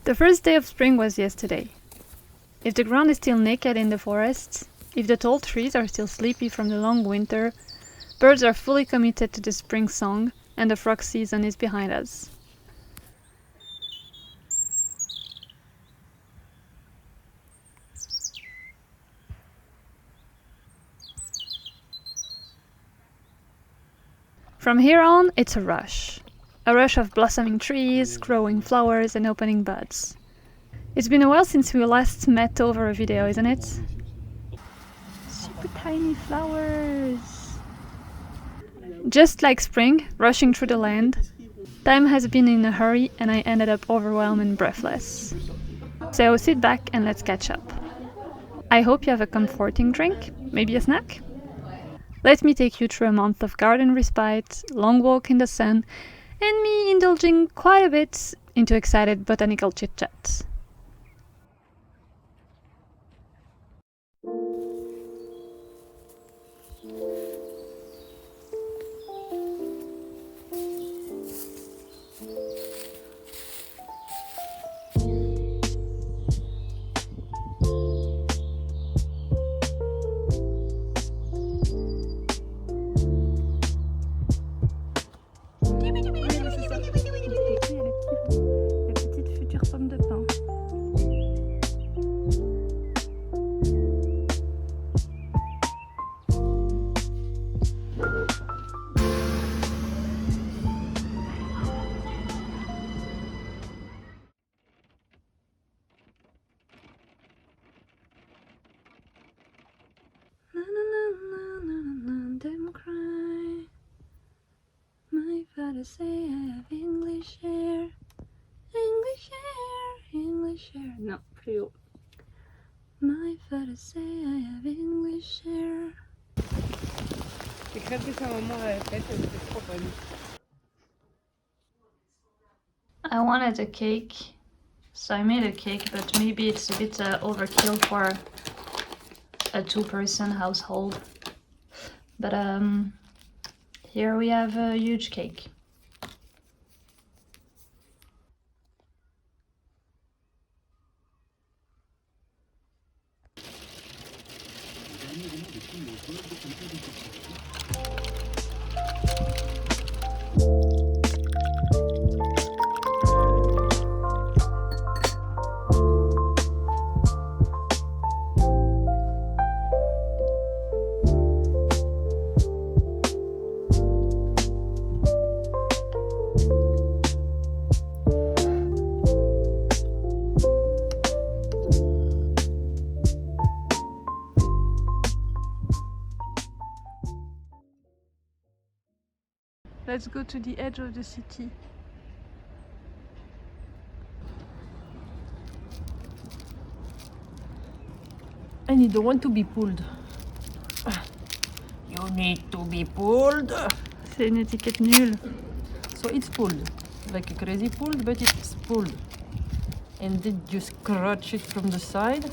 The first day of spring was yesterday. If the ground is still naked in the forests, if the tall trees are still sleepy from the long winter, birds are fully committed to the spring song, and the frog season is behind us. From here on, it's a rush. A rush of blossoming trees, growing flowers and opening buds. It's been a while since we last met over a video, isn't it? Super tiny flowers! Just like spring, rushing through the land, time has been in a hurry and I ended up overwhelmed and breathless. So sit back and let's catch up. I hope you have a comforting drink, maybe a snack? Let me take you through a month of garden respite, long walk in the sun, and me indulging quite a bit into excited botanical chit-chat. Don't cry. My father say I have English hair. English hair, English hair. No, plus haut. My father say I have English hair. I wanted a cake, so I made a cake, but maybe it's a bit overkill for a two-person household. But here we have a huge cake. Let's go to the edge of the city. And you don't want to be pulled. You need to be pulled. C'est une étiquette nulle. So it's pulled. Like a crazy pulled, but it's pulled. And then you scratch it from the side.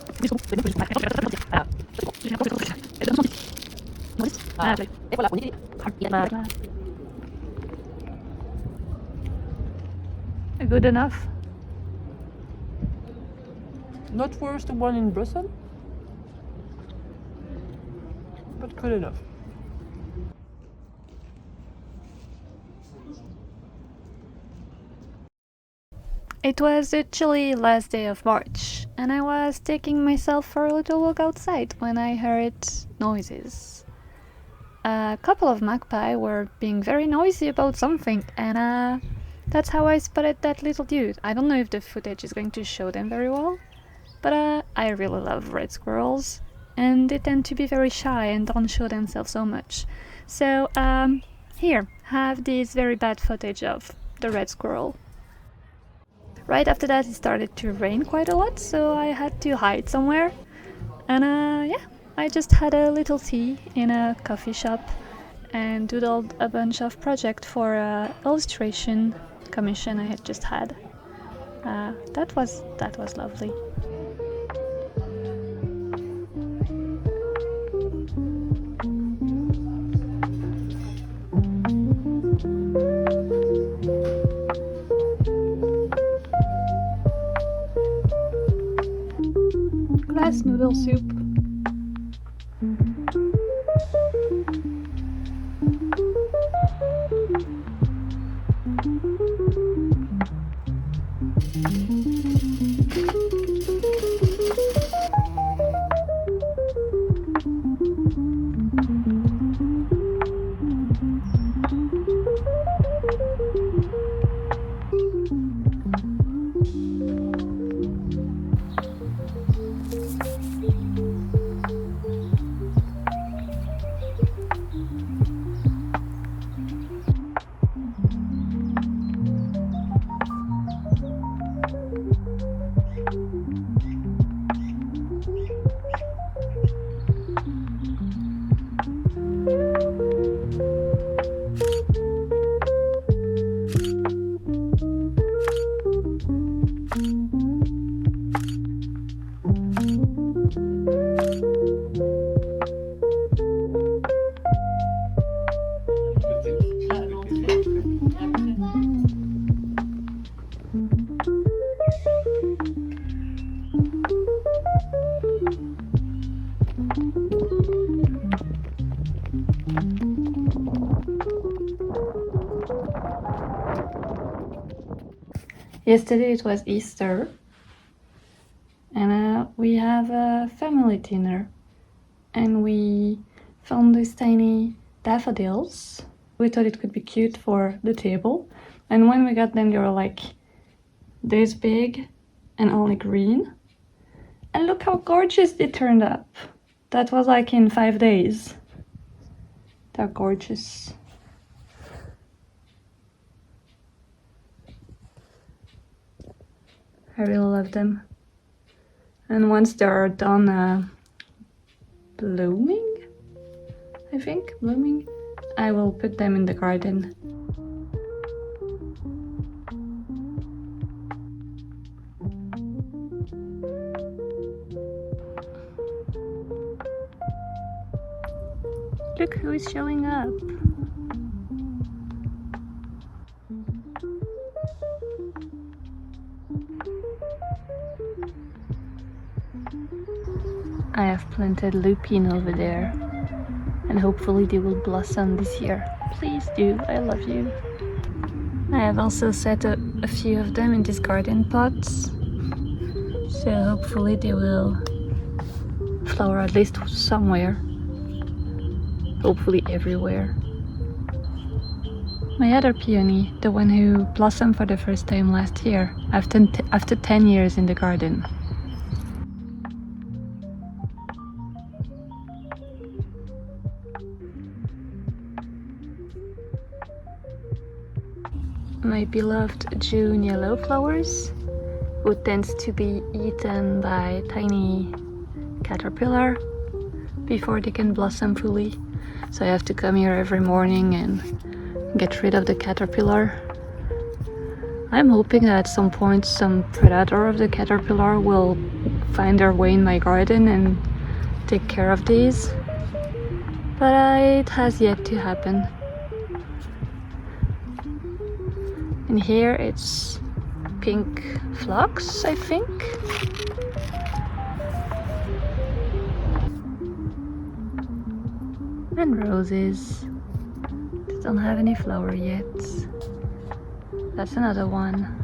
Good enough? Not worse the one in Brussels, but good enough. It was the chilly last day of March, and I was taking myself for a little walk outside when I heard noises. A couple of magpie were being very noisy about something, and that's how I spotted that little dude. I don't know if the footage is going to show them very well, but I really love red squirrels, and they tend to be very shy and don't show themselves so much. So here, have this very bad footage of the red squirrel. Right after that it started to rain quite a lot, so I had to hide somewhere. And yeah, I just had a little tea in a coffee shop and doodled a bunch of projects for an illustration commission I had just had. That was lovely. nice noodle soup. Yesterday it was Easter, and we have a family dinner, and we found these tiny daffodils. We thought it could be cute for the table, and when we got them they were like this big and only green. And look how gorgeous they turned up. That was like in 5 days. They're gorgeous. I really love them. And once they're done blooming, I will put them in the garden. Look who is showing up. I have planted lupine over there, and hopefully they will blossom this year. Please do, I love you. I have also set a few of them in these garden pots, so hopefully they will flower at least somewhere. Hopefully everywhere. My other peony, the one who blossomed for the first time last year, after 10 years in the garden. My beloved June yellow flowers, who tends to be eaten by tiny caterpillar before they can blossom fully. So I have to come here every morning and get rid of the caterpillar. I'm hoping that at some point some predator of the caterpillar will find their way in my garden and take care of these, but it has yet to happen. And here it's pink phlox, I think. And roses. They don't have any flower yet. That's another one.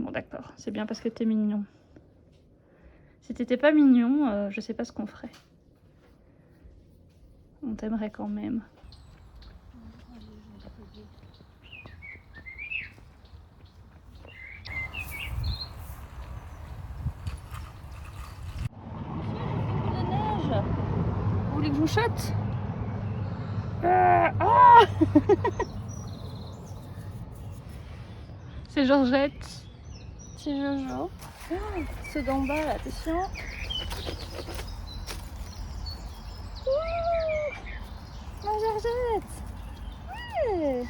Bon d'accord, c'est bien parce que t'es mignon. Si t'étais pas mignon, je sais pas ce qu'on ferait. On t'aimerait quand même. Vous voulez que je vous chotte? C'est Georgette. Petit Jojo. Ceux d'en bas, là, attention. Ma Georgette. Ouais.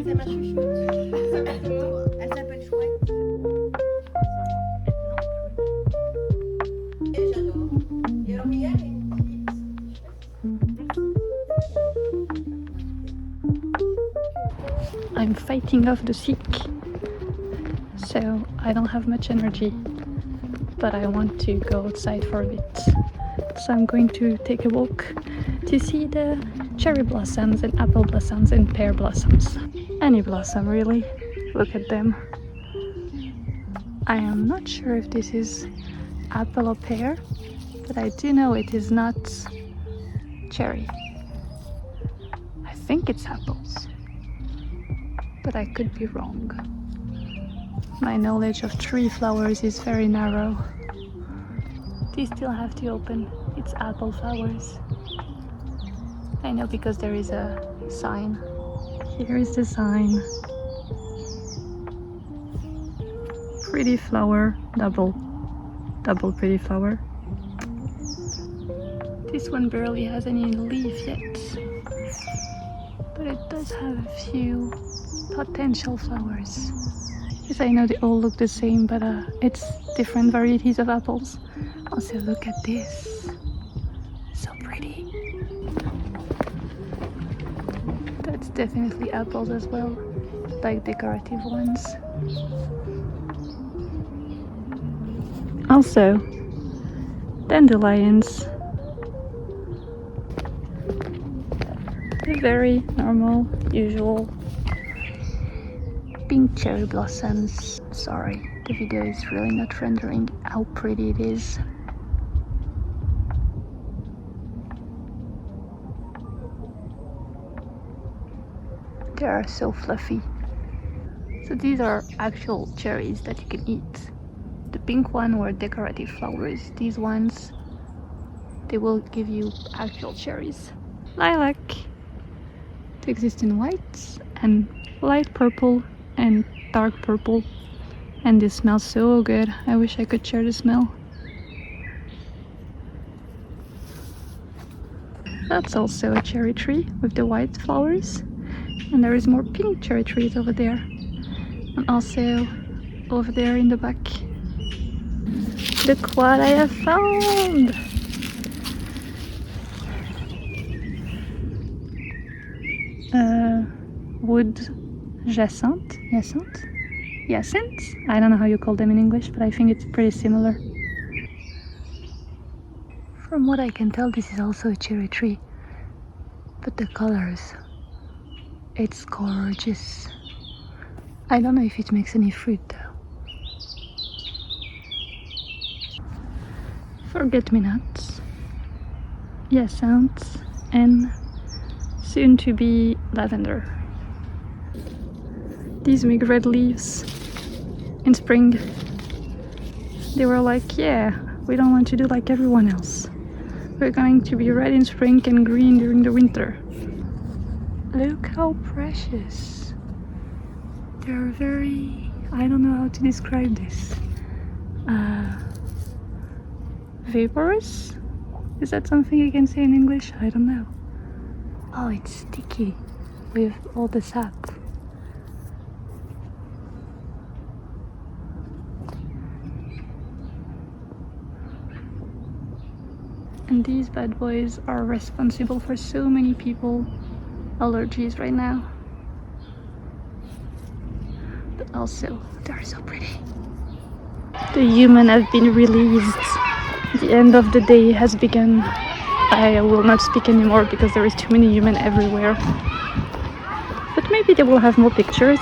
C'est ma chouchoute. Elle s'appelle Chouette. Et j'adore. Et alors, Mia, elle est une I'm fighting off the sick, so I don't have much energy, but I want to go outside for a bit. So I'm going to take a walk to see the cherry blossoms and apple blossoms and pear blossoms. Any blossom really, look at them. I am not sure if this is apple or pear, but I do know it is not cherry. I think it's apples, but I could be wrong. My knowledge of tree flowers is very narrow. These still have to open. It's apple flowers. I know because there is a sign. Here is the sign. Pretty flower, double pretty flower. This one barely has any leaf yet, but it does have a few potential flowers. Yes, I know they all look the same, but it's different varieties of apples. Also, look at this. So pretty. That's definitely apples as well, like decorative ones. Also, dandelions. The very normal, usual pink cherry blossoms. Sorry, the video is really not rendering how pretty it is. They are so fluffy. So these are actual cherries that you can eat. The pink one were decorative flowers. These ones, they will give you actual cherries. Lilac. It exists in white and light purple and dark purple. And this smells so good. I wish I could share the smell. That's also a cherry tree with the white flowers. And there is more pink cherry trees over there. And also over there in the back. Look what I have found! Wood jacinthe? Hyacinth? I don't know how you call them in English, but I think it's pretty similar. From what I can tell, this is also a cherry tree. But the colors, it's gorgeous. I don't know if it makes any fruit though. Forget-me-nots, hyacinths, and soon to be lavender. These make red leaves in spring. They were like, yeah, we don't want to do like everyone else. We're going to be red in spring and green during the winter. Look how precious. They're very, I don't know how to describe this. Vaporous? Is that something you can say in English? I don't know. Oh, it's sticky with all the sap. And these bad boys are responsible for so many people allergies right now. But also, they're so pretty. The humans have been released. The end of the day has begun. I will not speak anymore because there is too many humans everywhere. But maybe they will have more pictures.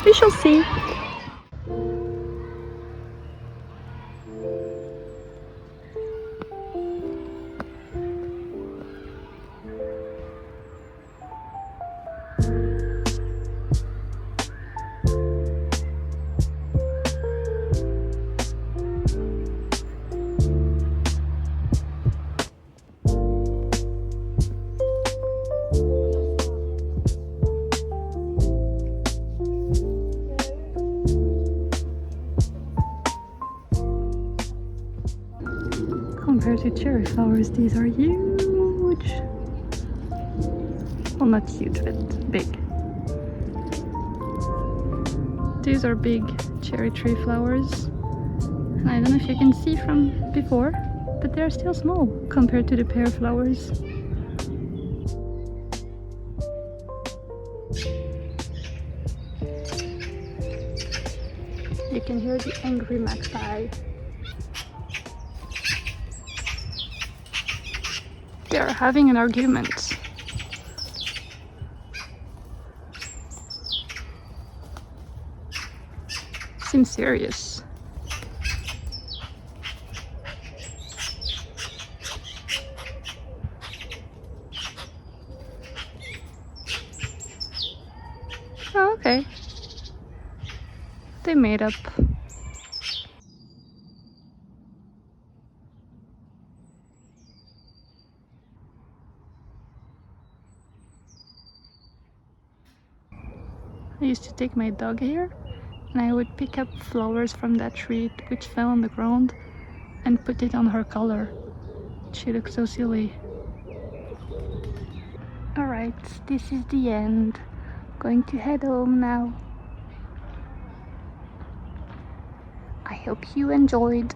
We shall see. Compared to cherry flowers, these are huge. Well, not huge, but big. These are big cherry tree flowers. And I don't know if you can see from before, but they're still small compared to the pear flowers. You can hear the angry magpie. They are having an argument. Seems serious. Oh, okay. They made up. I used to take my dog here, and I would pick up flowers from that tree which fell on the ground and put it on her collar. She looks so silly. Alright, this is the end. Going to head home now. I hope you enjoyed.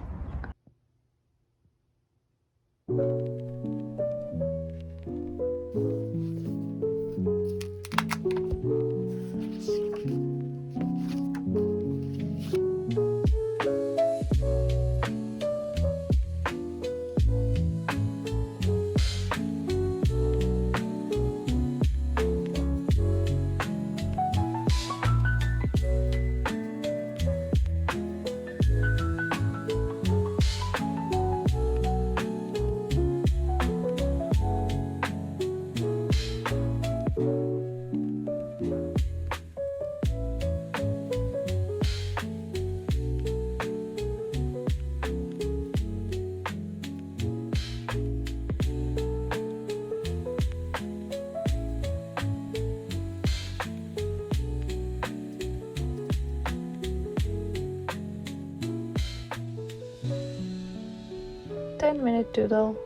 Minute doodle.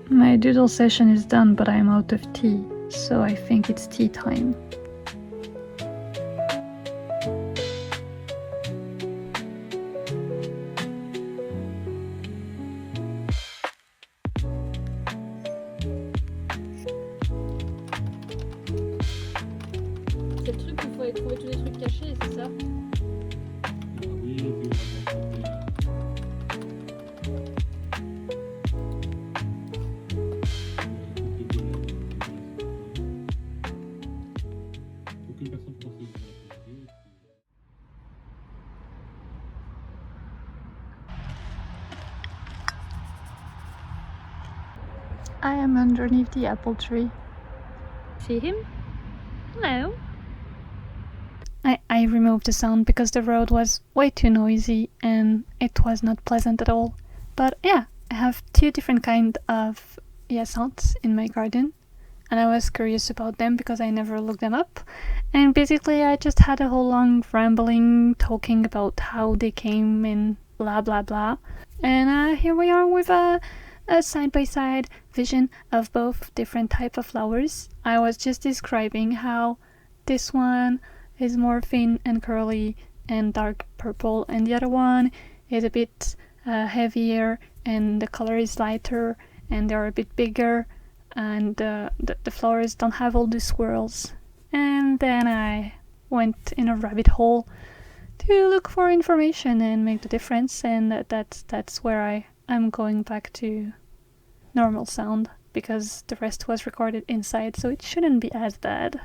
My doodle session is done, but I'm out of tea, so I think it's tea time. C'est le truc où il faut aller trouver tous les trucs cachés, c'est ça? I am underneath the apple tree. See him? Hello. I removed the sound because the road was way too noisy and it was not pleasant at all. But yeah, I have two different kind of hyacinths in my garden, and I was curious about them because I never looked them up. And basically I just had a whole long rambling talking about how they came and blah blah blah. And here we are with a side-by-side vision of both different type of flowers. I was just describing how this one is more thin and curly and dark purple, and the other one is a bit heavier and the color is lighter and they're a bit bigger, and the flowers don't have all the swirls. And then I went in a rabbit hole to look for information and make the difference, and that's where I'm going back to normal sound, because the rest was recorded inside, so it shouldn't be as bad.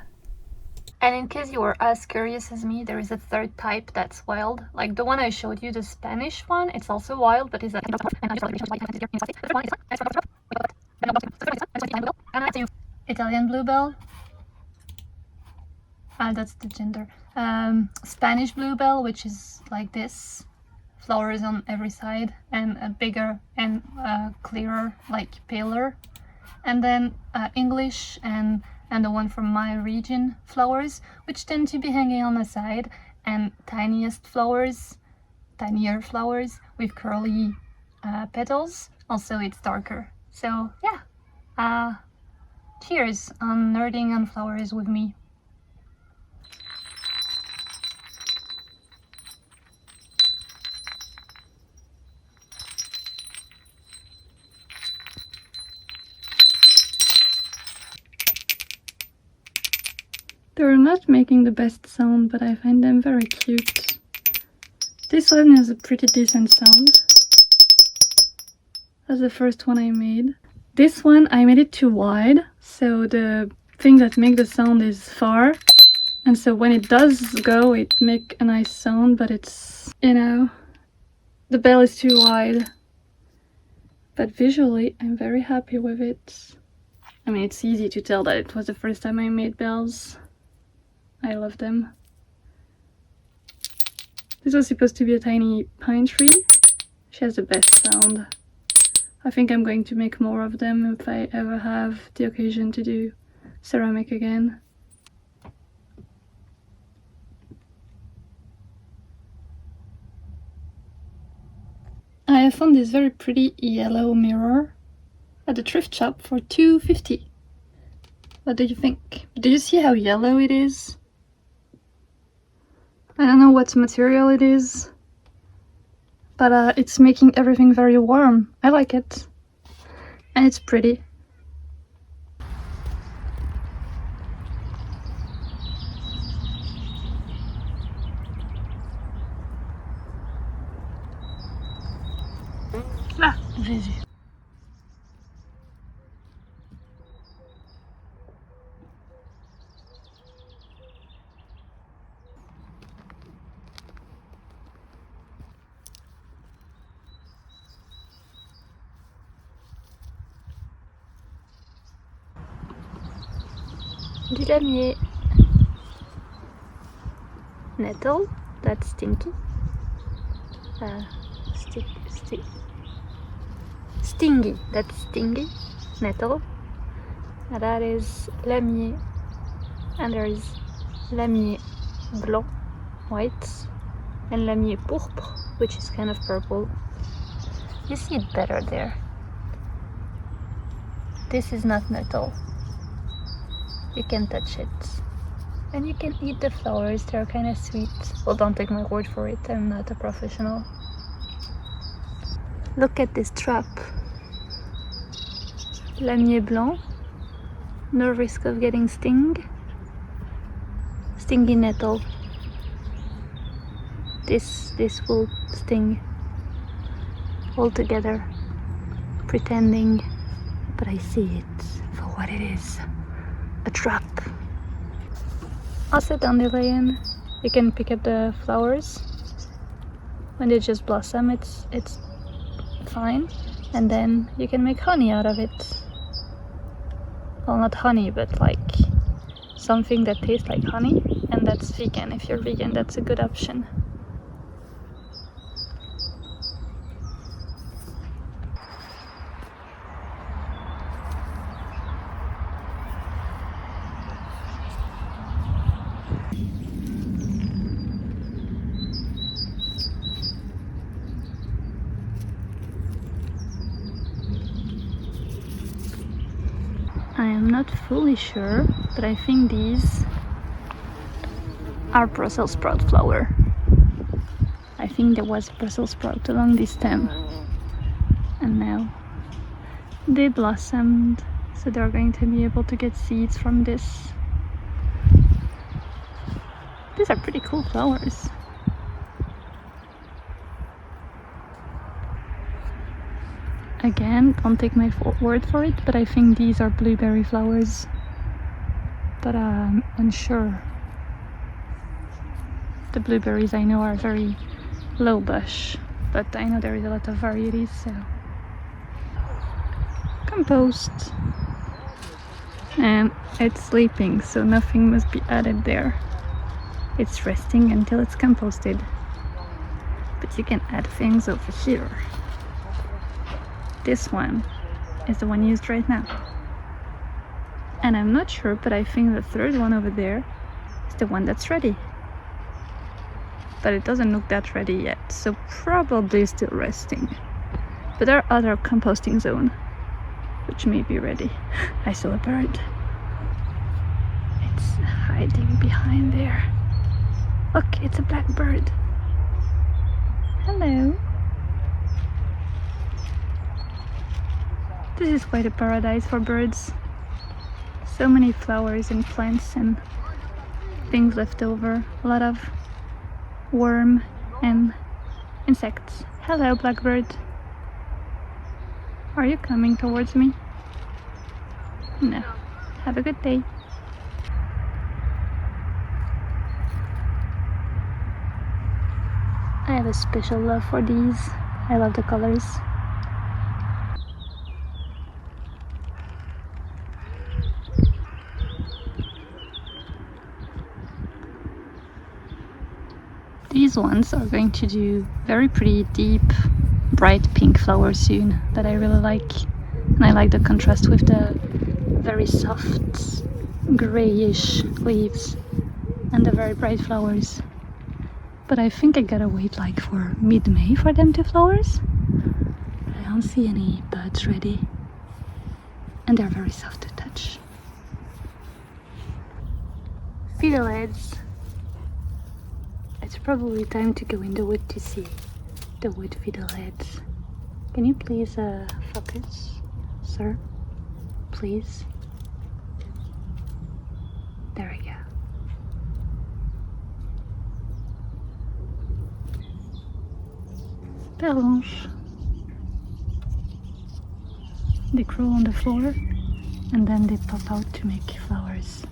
And in case you were as curious as me, there is a third type that's wild. Like the one I showed you, the Spanish one, it's also wild, but it's Italian bluebell. That's the gender. Spanish bluebell, which is like this, flowers on every side, and bigger and clearer, like paler. And then English and the one from my region, flowers, which tend to be hanging on the side, and tinier flowers with curly petals. Also, it's darker. So yeah, cheers on nerding on flowers with me. They're not making the best sound, but I find them very cute. This one has a pretty decent sound. That's the first one I made. This one, I made it too wide, so the thing that makes the sound is far. And so when it does go, it makes a nice sound, but it's, you know, the bell is too wide. But visually, I'm very happy with it. I mean, it's easy to tell that it was the first time I made bells. I love them. This was supposed to be a tiny pine tree. She has the best sound. I think I'm going to make more of them if I ever have the occasion to do ceramic again. I found this very pretty yellow mirror at the thrift shop for $2.50. What do you think? Do you see how yellow it is? I don't know what material it is, but it's making everything very warm. I like it. And it's pretty. Ah, Jésus. Du damier. Nettle, that's stinky. Stingy, that's stingy. Nettle. And that is lamier. And there is lamier blanc, white, and lamier pourpre, which is kind of purple. You see it better there. This is not nettle. You can touch it. And you can eat the flowers, they're kind of sweet. Well, don't take my word for it, I'm not a professional. Look at this trap. Lamier blanc. No risk of getting stingy nettle. This will sting altogether, pretending, but I see it for what it is. A trap. Also dandelion, you can pick up the flowers when they just blossom. It's fine, and then you can make honey out of it. Well, not honey, but like something that tastes like honey, and that's vegan. If you're vegan, that's a good option. I am not fully sure, but I think these are Brussels sprout flower. I think there was Brussels sprout along this stem, and now they blossomed, so they're going to be able to get seeds from this. These are pretty cool flowers. Again, don't take my word for it, but I think these are blueberry flowers. But I'm unsure. The blueberries I know are very low bush, but I know there is a lot of varieties, so. Compost. And it's sleeping, so nothing must be added there. It's resting until it's composted. But you can add things over here. This one is the one used right now. And I'm not sure, but I think the third one over there is the one that's ready. But it doesn't look that ready yet, so probably still resting. But there are other composting zones which may be ready. I saw a bird. It's hiding behind there. Look, it's a blackbird. Hello. This is quite a paradise for birds. So many flowers and plants and things left over. A lot of worm and insects. Hello, blackbird. Are you coming towards me? No. Have a good day. I have a special love for these. I love the colors. These ones are going to do very pretty deep, bright pink flowers soon that I really like. And I like the contrast with the very soft, grayish leaves and the very bright flowers. But I think I gotta wait like for mid-May for them to flowers. I don't see any buds ready. And they're very soft to touch. Fiddleheads. It's probably time to go in the wood to see the wood fiddleheads. Can you please focus, sir? Please. There we go. Pervenche. They crawl on the floor and then they pop out to make flowers.